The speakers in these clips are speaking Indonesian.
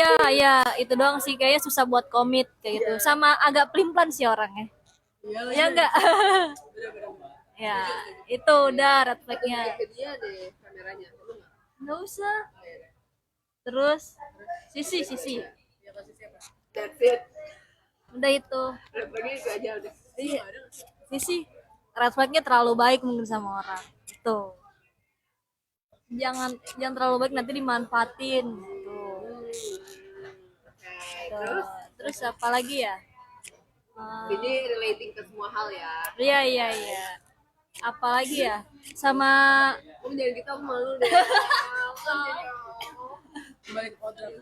Ya, ya, itu doang sih kayaknya susah buat komit kayak gitu. Sama agak pelin-pelan sih orangnya. Ya enggak? Ya, itu udah red flag-nya. Ke dia deh kameranya. Enggak usah. Terus sisi. That's it. Udah itu. Lagi itu aja udah. Iya. Sisi red flag-nya terlalu baik mungkin sama orang. Itu. Jangan terlalu baik nanti dimanfaatin gitu. Oke, Tuh. terus Terus apa lagi ya? jadi relating ke semua hal ya. Iya. Apalagi ya? Sama Kamu jangan gitu, aku malu deh. Balik kodrat.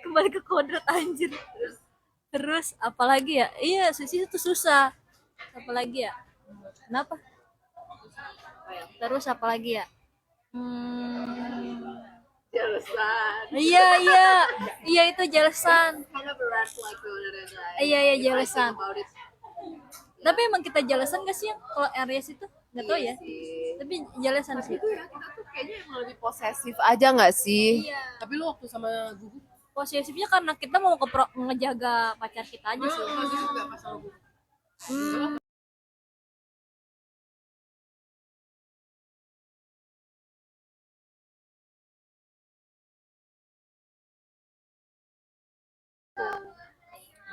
kembali ke kodrat anjir. Terus apalagi ya? Iya, sisi itu susah. Apalagi ya? Kenapa? Terus apalagi ya? Hmm, Jelasan. iya itu jelasan. Kind of a red flag sebenarnya guys. Iya If I jelasan. think about it. Tapi emang kita jelasan gak sih yang kalau Aries itu? Nggak tahu ya. Sih. Tapi jelasan sih. Itu ya kita tuh kayaknya emang lebih posesif aja nggak sih? Iya. Tapi lu waktu sama Gugu Posesifnya karena kita mau ngejaga pacar kita aja sih. posesif gak pas sama Gugu? Hmm,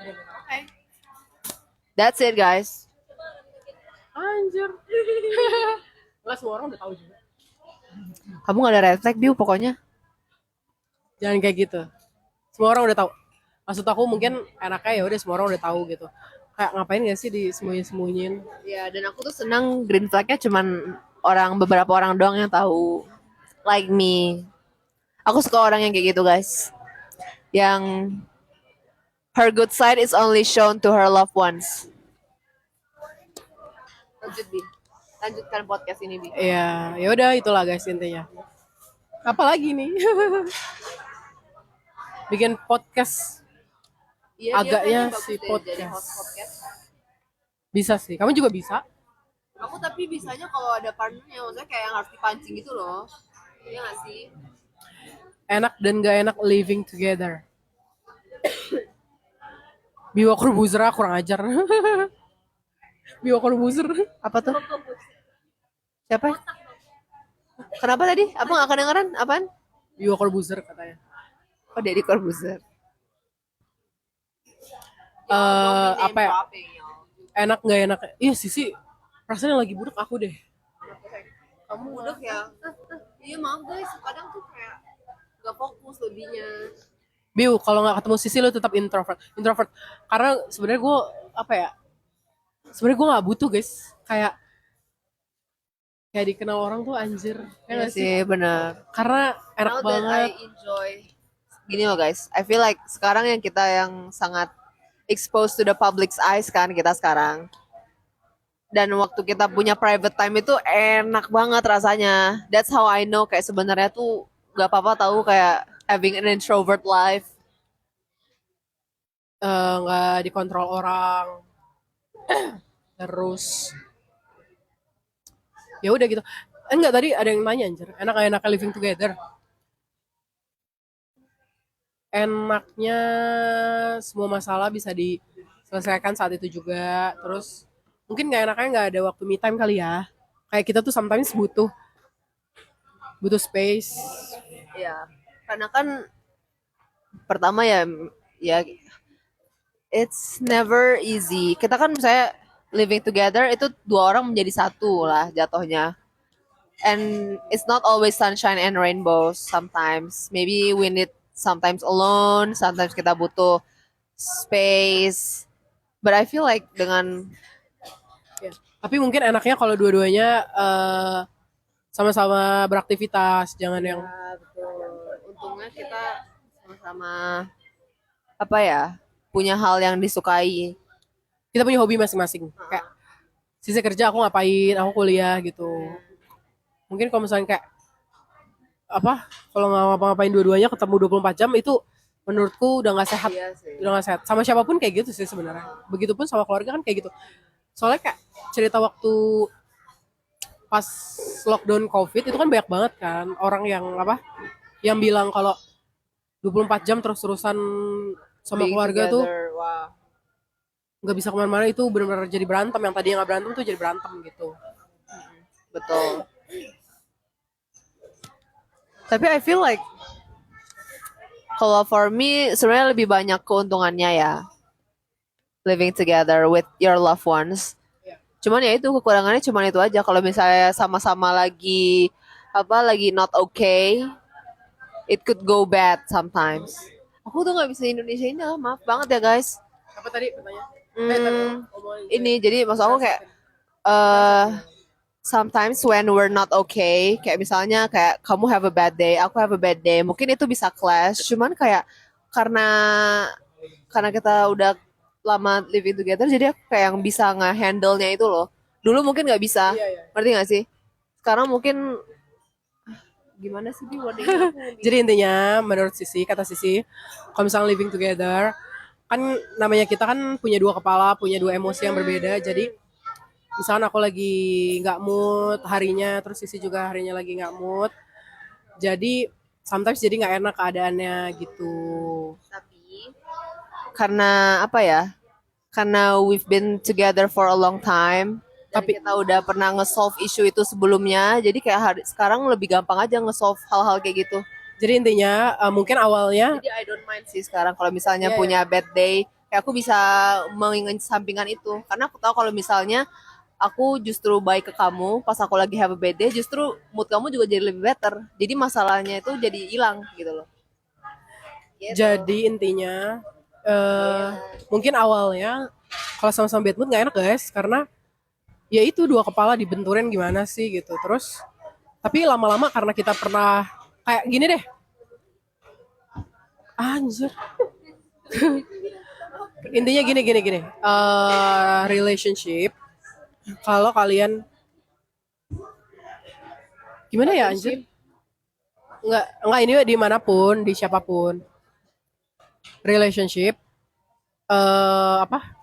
Okay. That's it guys. Anjir. Nggak semua orang udah tahu juga. Kamu gak ada red flag Biu pokoknya. Jangan kayak gitu. Semua orang udah tahu. Maksud aku mungkin enaknya ya udah semua orang udah tahu gitu. Kayak ngapain gak sih disembunyi-sembunyiin? Ya dan aku tuh senang green flagnya cuman beberapa orang doang yang tahu. Like me. Aku suka orang yang kayak gitu guys. Yang her good side is only shown to her loved ones. Lanjut Bi. Lanjutkan podcast ini Bi. Iya, ya udah itulah guys intinya. Apa lagi nih? Bikin podcast Iya, agaknya dia kayaknya si bagus deh jadi podcast. host podcast. Bisa sih. Kamu juga bisa. Aku tapi bisanya kalau ada partnernya, maksudnya kayak yang harus dipancing gitu loh. Iya gak sih? Enak dan gak enak living together. Biwa Corbuzier kurang ajar. Biwa Corbuzier. Apa tuh? Siapa? Kenapa tadi? Apa gak kedengeran? Apaan? Biwa Corbuzier katanya. Oh, Deddy Corbuzier. Apa ya? Enak gak enak? Iya sih. Rasanya lagi budek aku deh. Kamu udah ya? Iya maaf guys, kadang tuh kayak gak fokus lebihnya. Biu, kalau nggak ketemu Sisi lu tetap introvert karena sebenarnya gue apa ya, sebenarnya gue nggak butuh guys, kayak dikenal orang tuh anjir ya Iya nggak sih, sih, benar. karena enak Now that banget. I enjoy. Gini loh guys, I feel like sekarang yang sangat exposed to the public's eyes kan kita sekarang. Dan waktu kita punya private time itu enak banget rasanya. That's how I know kayak sebenarnya tuh gak apa-apa tahu kayak having an introvert life. Nggak dikontrol orang terus ya udah gitu. Enggak, tadi ada yang nanya anjir, enak gak enak living together? Enaknya semua masalah bisa diselesaikan saat itu juga. Terus mungkin nggak enaknya nggak ada waktu me time kali ya. Kayak kita tuh sometimes butuh space. Ya, karena kan pertama ya it's never easy. Kita kan misalnya living together itu dua orang menjadi satu lah jatuhnya. And it's not always sunshine and rainbows. Sometimes maybe we need sometimes alone, sometimes kita butuh space. But I feel like dengan Ya. Tapi mungkin enaknya kalau dua-duanya sama-sama beraktivitas, jangan yang ya, betul. Untungnya kita sama-sama apa ya punya hal yang disukai. kita punya hobi masing-masing. Kayak sisi kerja aku ngapain, aku kuliah gitu. Mungkin kalau misalnya kayak apa, kalau nggak ngapa-ngapain dua-duanya ketemu 24 jam itu menurutku udah nggak sehat. Iya sih. Udah nggak sehat. Sama siapapun kayak gitu sih sebenarnya. Begitupun sama keluarga kan kayak gitu. Soalnya kayak cerita waktu pas lockdown COVID itu kan banyak banget kan orang yang apa, yang bilang kalau 24 jam terus-terusan sama Being keluarga tuh together, wah. nggak bisa kemana-mana, itu benar-benar jadi berantem. Yang tadinya nggak berantem tuh jadi berantem gitu. Betul. Tapi I feel like kalau for me sebenarnya lebih banyak keuntungannya ya, living together with your loved ones. Cuman ya itu kekurangannya cuman itu aja. Kalau misalnya sama-sama lagi lagi not okay, it could go bad sometimes. Aku tuh nggak bisa Indonesia ini lah, maaf banget ya guys. Apa tadi pertanyaan? Ini jadi maksud aku kayak eh sometimes when we're not okay, kayak misalnya kayak kamu have a bad day, aku have a bad day, mungkin itu bisa clash. Cuman kayak karena kita udah lama living together, jadi aku kayak yang bisa nge-handle-nya itu loh. Dulu mungkin nggak bisa, Iya. ngerti nggak sih? Sekarang mungkin gimana sih di wordingnya? Jadi intinya menurut kata Sisi, kalau misalnya living together, kan namanya kita kan punya dua kepala, punya dua emosi yang berbeda. Jadi misalnya aku lagi nggak mood harinya, terus Sisi juga harinya lagi nggak mood. Jadi sometimes jadi nggak enak keadaannya gitu. Tapi karena apa ya? Karena we've been together for a long time. Tapi kita udah pernah nge-solve isu itu sebelumnya, jadi kayak sekarang lebih gampang aja nge-solve hal-hal kayak gitu. Jadi intinya mungkin awalnya Jadi I don't mind sih sekarang kalau misalnya Iya, punya bad day, kayak aku bisa mengesampingkan itu. Karena aku tahu kalau misalnya aku justru baik ke kamu pas aku lagi have a bad day, justru mood kamu juga jadi lebih better. Jadi masalahnya itu jadi hilang gitu loh. Gitu. jadi intinya mungkin awalnya kalau sama-sama bad mood nggak enak guys, karena ya itu dua kepala dibenturin gimana sih gitu. Terus tapi lama-lama karena kita pernah kayak gini deh, anjir. Intinya gini. Relationship, kalau kalian gimana ya anjir? Nggak ini dimanapun, di siapapun. Relationship, apa?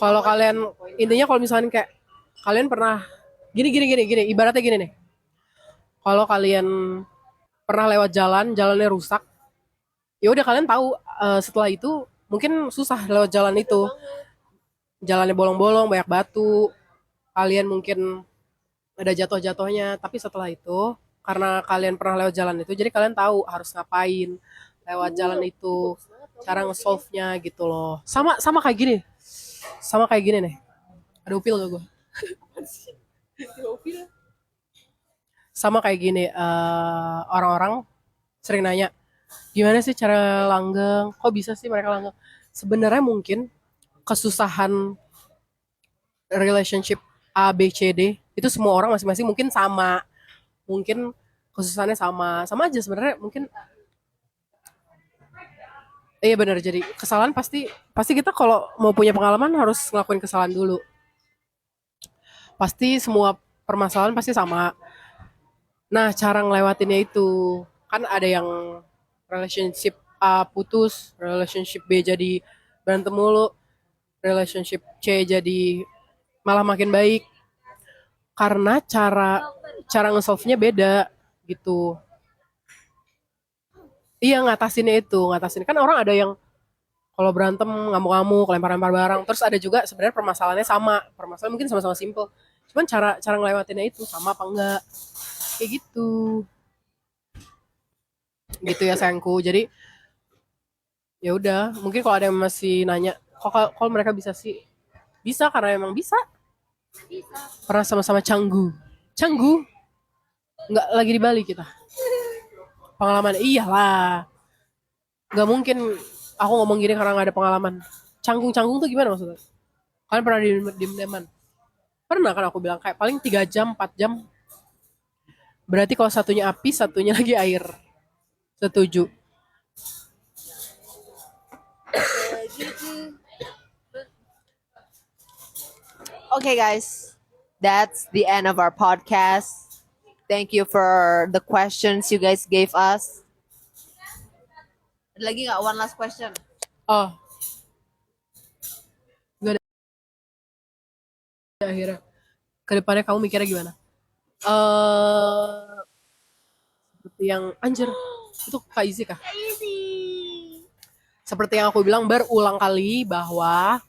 Kalau kalian intinya kalau misalnya kayak kalian pernah gini, ibaratnya gini nih. Kalau kalian pernah lewat jalannya rusak, ya udah kalian tahu setelah itu mungkin susah lewat jalan itu. Jalannya bolong-bolong, banyak batu, kalian mungkin ada jatuh-jatuhnya, tapi setelah itu karena kalian pernah lewat jalan itu, jadi kalian tahu harus ngapain lewat jalan itu, cara nge-solve-nya gitu loh. Sama kayak gini. Sama kayak gini nih. Ada upil gak gue? Sama kayak gini, orang-orang sering nanya, gimana sih cara langgeng? Kok bisa sih mereka langgeng? Sebenarnya mungkin kesusahan relationship A, B, C, D itu semua orang masing-masing mungkin sama. Mungkin kesusahannya sama aja sebenarnya mungkin. Iya benar, jadi kesalahan pasti pasti kita kalau mau punya pengalaman harus ngelakuin kesalahan dulu. Pasti semua permasalahan pasti sama. Nah, cara ngelewatinnya itu kan ada yang relationship A putus, relationship B jadi berantem mulu, relationship C jadi malah makin baik karena cara nge-solve-nya beda gitu. Iya ngatasin kan orang ada yang kalau berantem ngamuk-ngamuk, lempar-lempar barang, terus ada juga sebenarnya permasalahannya sama, permasalahan mungkin sama-sama simple, cuman cara cara ngelewatinnya itu sama apa enggak, kayak gitu gitu ya sayangku. Jadi ya udah, mungkin kalau ada yang masih nanya kok kalau mereka bisa sih, bisa karena emang bisa pernah sama-sama canggu nggak lagi di Bali kita pengalaman, iyalah nggak mungkin aku ngomong gini karena nggak ada pengalaman. Canggung tuh gimana maksudnya? Kalian pernah diem-dieman? Pernah kan aku bilang kayak paling 3 jam 4 jam. Berarti kalau satunya api satunya lagi air. Setuju. Okay, guys, that's the end of our podcast. Thank you for the questions you guys gave us. Ada lagi nggak? One last question. Oh, nggak ada akhirnya. Kedepannya kamu mikirnya gimana? yang anjir itu Kak Izzy kah? Seperti yang aku bilang berulang kali bahwa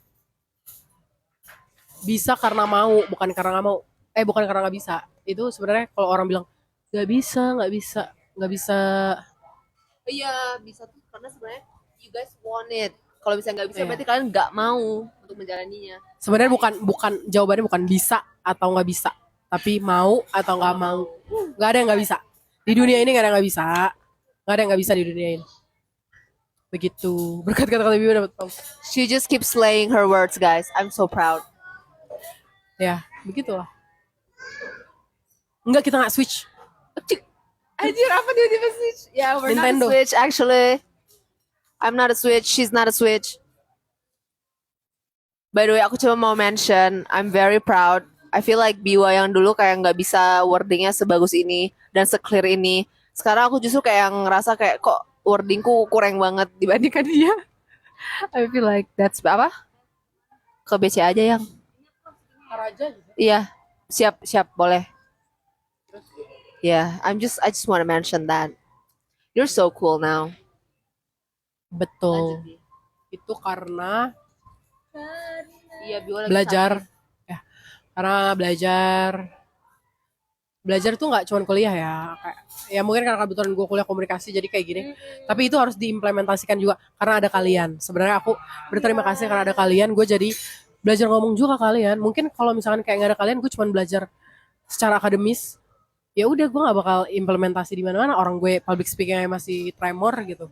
bisa karena mau, bukan karena nggak mau. Bukan karena nggak bisa. Itu sebenarnya kalau orang bilang nggak bisa, nggak bisa, nggak bisa. Iya, bisa tuh karena sebenarnya you guys want it. Kalau misalnya nggak bisa, Iya. berarti kalian nggak mau untuk menjalaninya. Sebenarnya bukan jawabannya bukan bisa atau nggak bisa, tapi mau atau nggak mau. Nggak ada yang nggak bisa. Di dunia ini nggak ada yang nggak bisa. Nggak ada yang nggak bisa di dunia ini. Begitu. Berkat kata-kata Bibi dapat tahu. She just keeps slaying her words, guys. I'm so proud. Ya, begitulah. Enggak, kita nggak switch. Anjir, apa tiba-tiba Switch? Yeah, we're Nintendo. not a Switch, actually. I'm not a Switch, she's not a Switch. By the way, aku cuma mau mention, I'm very proud. I feel like Biwa yang dulu kayak nggak bisa wordingnya sebagus ini dan se-clear ini. Sekarang aku justru kayak ngerasa kayak kok wordingku kurang banget dibandingkan dia. I feel like that's apa? Ke BC aja yang. Raja. Iya, siap siap boleh. Yeah, I just want to mention that. You're so cool now. Betul. Itu karena Iya, Biwa lagi belajar. Ya, karena belajar tuh nggak cuma kuliah ya. Kayak, ya mungkin karena kebetulan gue kuliah komunikasi jadi kayak gini. Tapi itu harus diimplementasikan juga karena ada kalian. Sebenarnya aku berterima kasih karena ada kalian. Gue jadi belajar ngomong juga ke kalian. Mungkin kalau misalkan kayak nggak ada kalian, gue cuma belajar secara akademis. Ya udah, gue nggak bakal implementasi di mana-mana. Orang gue public speakingnya masih tremor gitu.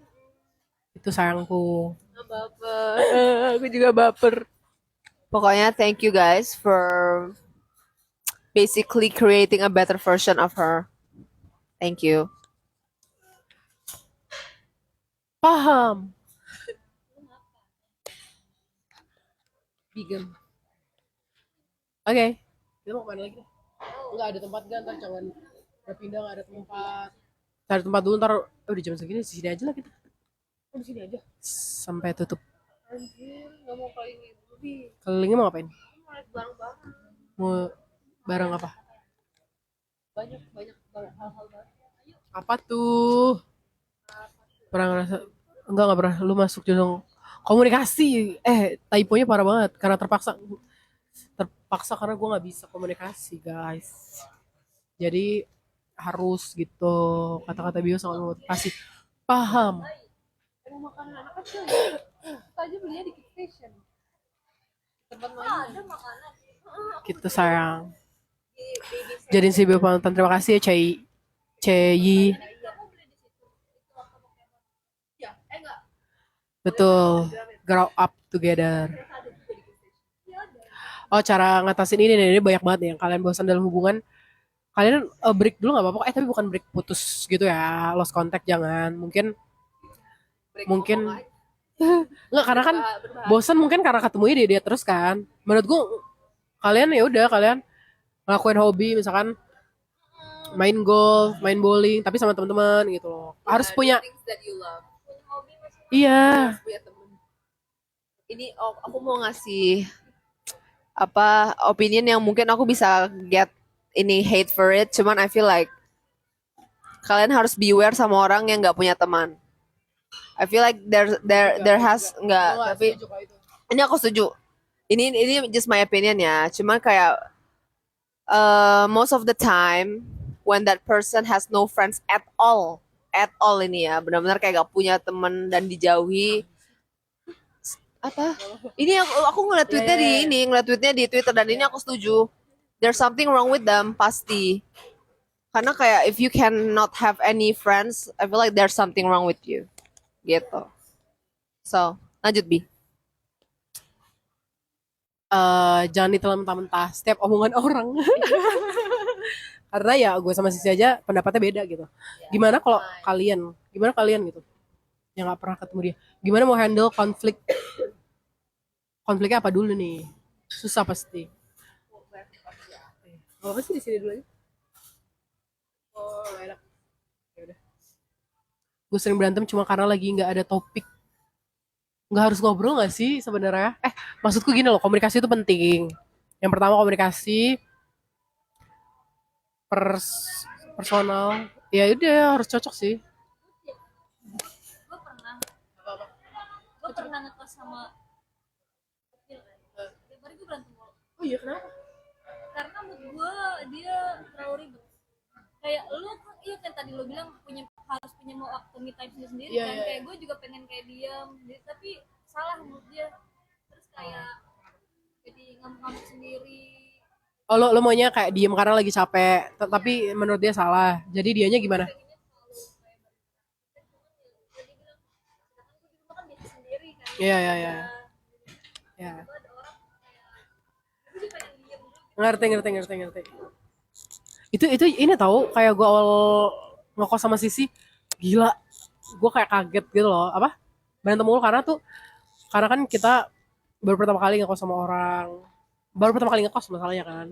Itu sayangku. baper. Aku juga baper. Pokoknya thank you guys for basically creating a better version of her. Thank you. Paham. Vegan. Oke. Kita mau kemana lagi? Nggak ada tempat kan, ntar jangan berpindah, nggak ada tempat. Cari tempat dulu, ntar udah jam segini, di sini aja lah kita. Di sini aja. Sampai tutup. Anjir, nggak mau keliling dulu di. Kelilingnya mau ngapain? Barang-barang. Mau barang apa? Banyak hal-hal baru. Apa tuh? Pernah ngerasa? Enggak pernah. Lu masuk jurusan komunikasi. Typonya parah banget. Karena terpaksa karena gue nggak bisa komunikasi, guys. Jadi harus gitu. Kata-kata bio sangat memotivasi. Paham. Emang makanan anak kecil ya? Kita aja belinya di Kids Station. Tempat main. Ada makanan. Gitu sayang. Jadiin si bio panutan. Terima kasih ya, Ceyi. Betul. Grow up together. Oh, cara ngatasin ini banyak banget nih yang kalian bosan dalam hubungan. Kalian break dulu nggak apa-apa. Tapi bukan break putus gitu ya. Lost contact jangan. Mungkin nggak, karena kan bosan mungkin karena ketemunya dia terus kan. Menurut gue kalian ya udah, kalian ngelakuin hobi misalkan main golf, main bowling, tapi sama teman-teman gitu loh. Harus punya. Iya. Ini aku mau ngasih apa opinion yang mungkin aku bisa get ini hate for it, cuman I feel like kalian harus beware sama orang yang nggak punya teman. I feel like there has nggak, tapi ini aku setuju. Ini just my opinion ya. Cuman kayak most of the time when that person has no friends at all ini ya, benar-benar kayak gak punya teman dan dijauhi. Apa? Ini aku ngeliat tweetnya ngeliat tweetnya di Twitter dan ini aku setuju. There's something wrong with them pasti. Karena kayak if you cannot have any friends, I feel like there's something wrong with you. Gitu. So, lanjut Bi. Jangan ditelan mentah-mentah setiap omongan orang. Karena ya gue sama Sisi aja pendapatnya beda gitu. Gimana kalau kalian gitu yang nggak pernah ketemu dia, gimana mau handle konfliknya apa dulu nih? Susah pasti. Apa sih di sini dulu aja? Oh, enak. Ya udah. Gue sering berantem cuma karena lagi nggak ada topik. Nggak harus ngobrol nggak sih sebenarnya? Maksudku gini loh, komunikasi itu penting. Yang pertama komunikasi personal, Ya udah harus cocok sih. Gue pernah ngekos sama Gil. Tiap hari gue berantem mulu. Oh iya, kenapa? Karena menurut gue dia terlalu ribet. Kayak lu kan, iya kan tadi lu bilang harus punya mau waktu me time sendiri Iya, kan. iya, Kayak gue juga pengen kayak diam, tapi salah menurut dia. Terus kayak jadi ngamuk-ngamuk sendiri. Oh, lo maunya kayak diem karena lagi capek, tapi menurut dia salah. Jadi dianya gimana? Pengennya selalu kayak jadi bilang, sedangkan gue di rumah kan biasa sendiri kan. Iya, iya, iya. Ya. Tiba-tiba ada orang kayak gue juga pengen diem gitu. Ngerti, ngerti, ngerti, ngerti. Itu ini tahu kayak gue awal ngekos sama Sisi, gila. Gue kayak kaget gitu loh. Apa? Berantem mulu karena kan kita baru pertama kali ngekos sama orang. Baru pertama kali ngekos masalahnya kan.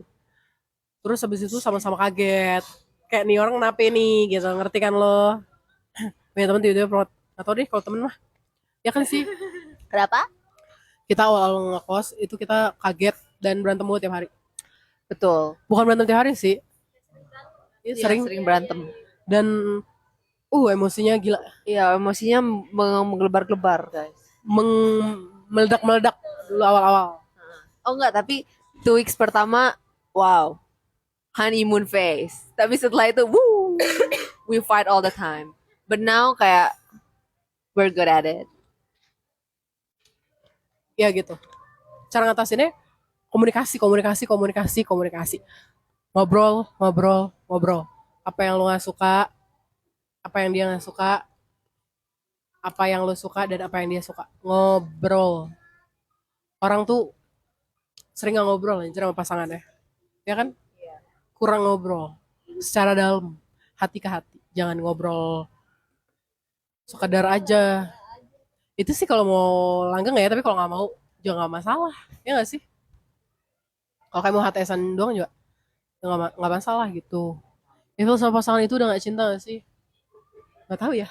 Terus habis itu sama-sama kaget. Kayak nih orang kenapa nih gitu, ngerti kan lo? Punya temen tiba-tiba promote. Atau deh kalau temen mah. Ya kan sih, Kenapa? kita awal-awal ngekos itu kita kaget dan berantem mulu tiap hari. Betul. Bukan berantem tiap hari sih. Iya, Iya, sering. sering berantem. Dan emosinya gila. Iya, emosinya menggelebar-gelebar, guys. Meledak-meledak dulu awal-awal. Oh enggak, tapi 2 weeks pertama, wow, honeymoon phase. Tapi setelah itu, woo, we fight all the time. But now kayak we're good at it. Ya gitu. Cara ngatasinnya komunikasi, komunikasi, komunikasi, komunikasi. Ngobrol, ngobrol, ngobrol. Apa yang lo gak suka, apa yang dia gak suka, apa yang lo suka dan apa yang dia suka. Ngobrol. Orang tuh sering gak ngobrol anjir sama pasangannya. Ya kan? Kurang ngobrol. Secara dalam, hati ke hati. Jangan ngobrol sekadar aja. Itu sih kalau mau langgeng ya, tapi kalau nggak mau juga nggak masalah. Ya nggak sih? Kalau kayak mau HTSan doang juga nggak masalah gitu. Itu sama pasangan itu udah nggak cinta nggak sih? Nggak tahu ya.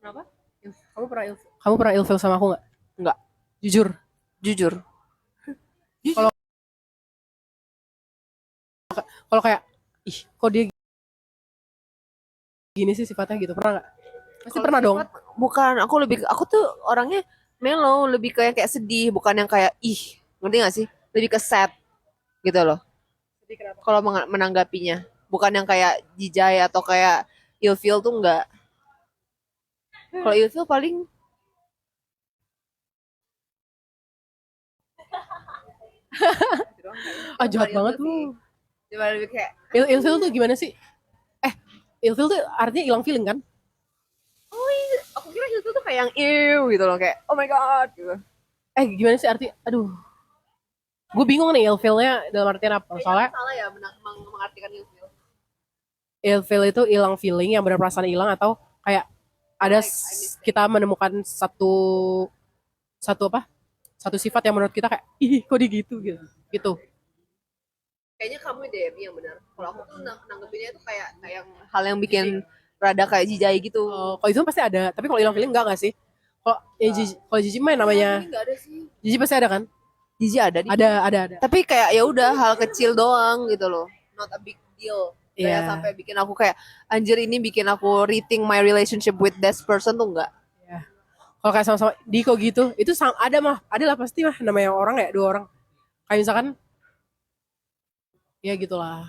Kenapa? Kamu pernah ilfil sama aku nggak? Enggak, Jujur. jujur. Kalau kalau kayak ih kok dia gini sih sifatnya gitu, pernah nggak? Pasti Kalau pernah dong. sifat, bukan, aku tuh orangnya mellow, lebih kayak sedih, bukan yang kayak ih, ngerti gak sih? Lebih ke sad gitu loh. Jadi kenapa? Kalau menanggapinya, bukan yang kayak jijai atau kayak ilfeel tuh enggak. Kalau ilfeel paling Ah jahat Bukan banget ilfeel sih. lu. Cuma lebih kayak Ilfil tuh gimana sih? Ilfil tuh artinya hilang feeling kan? oh iya, aku kira ilfeel tuh kayak yang ew gitu loh, kayak oh my god gitu. Gimana sih arti? Aduh, gue bingung nih ilfilnya dalam artian apa? Soalnya Salah ya mengartikan ilfeel. ilfil itu hilang feeling, yang benar perasaan hilang, atau kayak ada Like, I miss it. kita menemukan satu satu apa? Satu sifat yang menurut kita kayak ih kok dia gitu gitu. Gitu. Kayaknya kamu deh yang benar. Kalau aku tuh nanggepinnya itu kayak yang hal yang bikin rada kayak jijai gitu. Kalau itu pasti ada, tapi kalau hilang feeling enggak sih? Kalau jijik mah namanya Ini nggak ada sih. jijik pasti ada kan? Jijik ada di. Ada. Tapi kayak ya udah hal kecil doang gitu loh. Not a big deal. Kayak Iya. sampai bikin aku kayak anjir ini bikin aku rethink my relationship with this person tuh enggak. Iya. Kalau kayak sama-sama Diko gitu, itu ada lah pasti mah namanya orang ya, dua orang. Kayak misalkan ya gitulah.